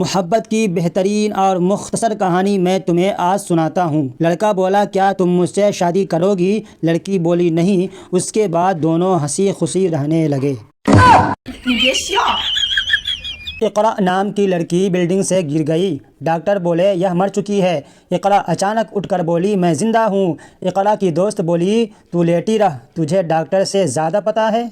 मोहब्बत की बेहतरीन और मुख्तसर कहानी मैं तुम्हें आज सुनाता हूँ। लड़का बोला, क्या तुम मुझसे शादी करोगी? लड़की बोली, नहीं। उसके बाद दोनों हंसी खुशी रहने लगे। इकरा नाम की लड़की बिल्डिंग से गिर गई। डॉक्टर बोले, यह मर चुकी है। इकरा अचानक उठकर बोली, मैं ज़िंदा हूँ। इकरा की दोस्त बोली, तू लेटी रह, तुझे डॉक्टर से ज़्यादा पता है।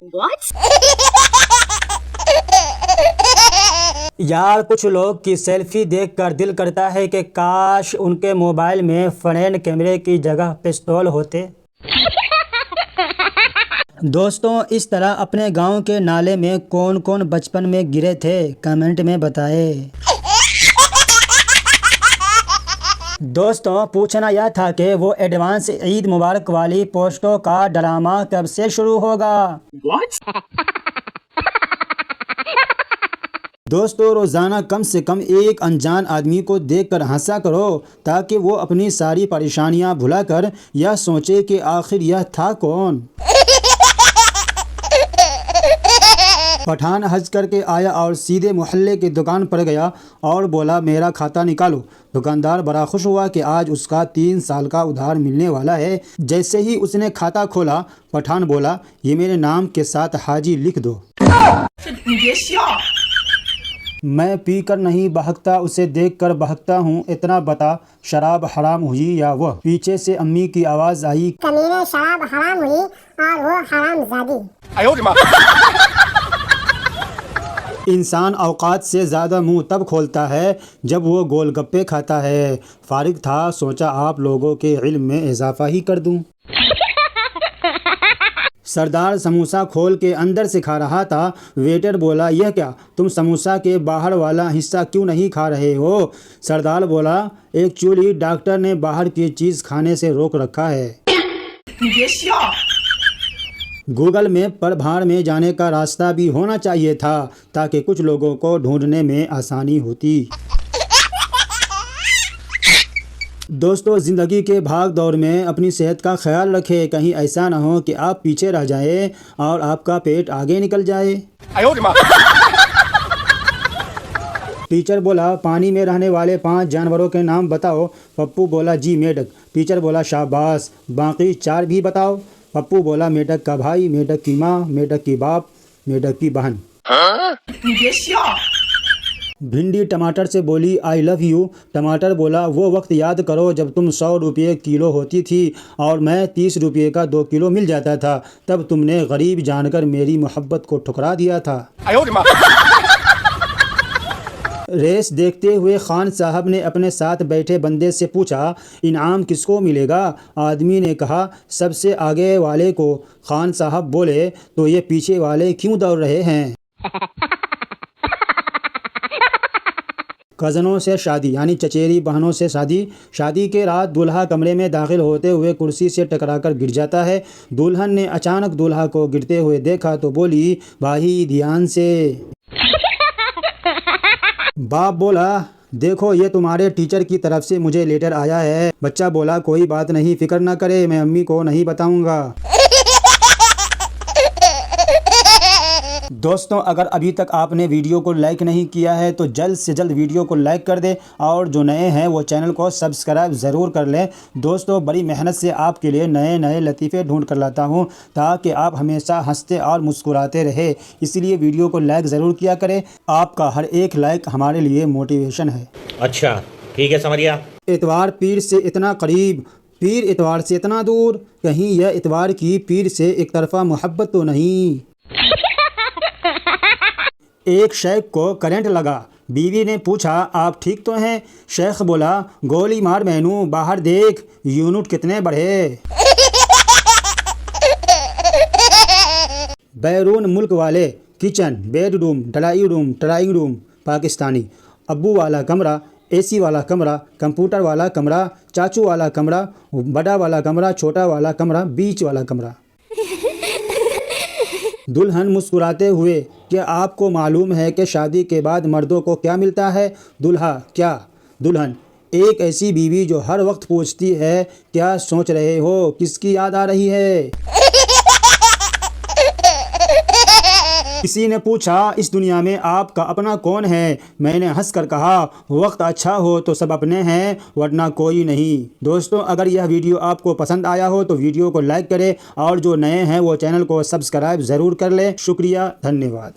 यार, कुछ लोग की सेल्फी देखकर दिल करता है कि काश उनके मोबाइल में फ्रंट कैमरे की जगह पिस्तौल होते। दोस्तों, इस तरह अपने गांव के नाले में कौन कौन बचपन में गिरे थे, कमेंट में बताएं। दोस्तों, पूछना यह था कि वो एडवांस ईद मुबारक वाली पोस्टों का ड्रामा कब से शुरू होगा। दोस्तों, रोज़ाना कम से कम एक अनजान आदमी को देखकर हंसा करो, ताकि वो अपनी सारी परेशानियां भुलाकर यह सोचे कि आखिर यह था कौन। पठान हज करके आया और सीधे मोहल्ले की दुकान पर गया और बोला, मेरा खाता निकालो। दुकानदार बड़ा खुश हुआ कि आज उसका 3 साल का उधार मिलने वाला है। जैसे ही उसने खाता खोला, पठान बोला, ये मेरे नाम के साथ हाजी लिख दो। मैं पी कर नहीं बहकता, उसे देखकर बहकता हूँ। इतना बता, शराब हराम हुई या वह? पीछे से अम्मी की आवाज़ आई, कमीने, शराब हराम हुई और वो हरामजादी। इंसान औकात से ज़्यादा मुंह तब खोलता है जब वो गोलगप्पे खाता है। फारिग था, सोचा आप लोगों के इल्म में इजाफा ही कर दूं। सरदार समोसा खोल के अंदर से खा रहा था। वेटर बोला, यह क्या, तुम समोसा के बाहर वाला हिस्सा क्यों नहीं खा रहे हो? सरदार बोला, एक्चुअली डॉक्टर ने बाहर की चीज़ खाने से रोक रखा है। गूगल मैप पर भाड़ में जाने का रास्ता भी होना चाहिए था, ताकि कुछ लोगों को ढूंढने में आसानी होती। दोस्तों, ज़िंदगी के भाग दौड़ में अपनी सेहत का ख्याल रखें। कहीं ऐसा ना हो कि आप पीछे रह जाए और आपका पेट आगे निकल जाए। टीचर बोला, पानी में रहने वाले 5 जानवरों के नाम बताओ। पप्पू बोला, जी मेढक। टीचर बोला, शाबाश, बाकी 4 भी बताओ। पप्पू बोला, मेढक का भाई, मेढक की माँ, मेढक की बाप, मेढक की बहन। भिंडी टमाटर से बोली, आई लव यू। टमाटर बोला, वो वक्त याद करो जब तुम 100 रुपये किलो होती थी और मैं 30 रुपये का 2 किलो मिल जाता था। तब तुमने गरीब जानकर मेरी मोहब्बत को ठुकरा दिया था। रेस देखते हुए खान साहब ने अपने साथ बैठे बंदे से पूछा, इनाम किसको मिलेगा? आदमी ने कहा, सबसे आगे वाले को। खान साहब बोले, तो ये पीछे वाले क्यों दौड़ रहे हैं? कज़नों से शादी यानी चचेरी बहनों से शादी। शादी के रात दूल्हा कमरे में दाखिल होते हुए कुर्सी से टकराकर गिर जाता है। दुल्हन ने अचानक दूल्हा को गिरते हुए देखा तो बोली, भाई ध्यान से। बाप बोला, देखो ये तुम्हारे टीचर की तरफ से मुझे लेटर आया है। बच्चा बोला, कोई बात नहीं, फिक्र ना करे, मैं अम्मी को नहीं बताऊंगा। दोस्तों, अगर अभी तक आपने वीडियो को लाइक नहीं किया है तो जल्द से जल्द वीडियो को लाइक कर दें और जो नए हैं वो चैनल को सब्सक्राइब ज़रूर कर लें। दोस्तों, बड़ी मेहनत से आपके लिए नए नए लतीफ़े ढूंढ कर लाता हूं, ताकि आप हमेशा हंसते और मुस्कुराते रहे। इसलिए वीडियो को लाइक ज़रूर किया करें। आपका हर एक लाइक हमारे लिए मोटिवेशन है। अच्छा, ठीक है, समझिया। इतवार पीर से इतना करीब, पीर इतवार से इतना दूर, कहीं यह इतवार की पीर से एक तरफा मोहब्बत तो नहीं। एक शेख को करंट लगा। बीवी ने पूछा, आप ठीक तो हैं? शेख बोला, गोली मार मैनू, बाहर देख, यूनिट कितने बढ़े। बैरून मुल्क वाले kitchen, bedroom, drawing room, Pakistani. अब्बू वाला कमरा, एसी वाला कमरा, कंप्यूटर वाला कमरा, चाचू वाला कमरा, बड़ा वाला कमरा, छोटा वाला कमरा, बीच वाला कमरा। दुल्हन मुस्कुराते हुए, क्या आपको मालूम है कि शादी के बाद मर्दों को क्या मिलता है? दूल्हा, क्या? दुल्हन, एक ऐसी बीवी जो हर वक्त पूछती है, क्या सोच रहे हो, किसकी याद आ रही है? किसी ने पूछा इस दुनिया में आपका अपना कौन है? मैंने हंसकर कहा वक्त अच्छा हो तो सब अपने हैं वरना कोई नहीं। दोस्तों अगर यह वीडियो आपको पसंद आया हो तो वीडियो को लाइक करें और जो नए हैं वो चैनल को सब्सक्राइब ज़रूर कर लें। शुक्रिया, धन्यवाद।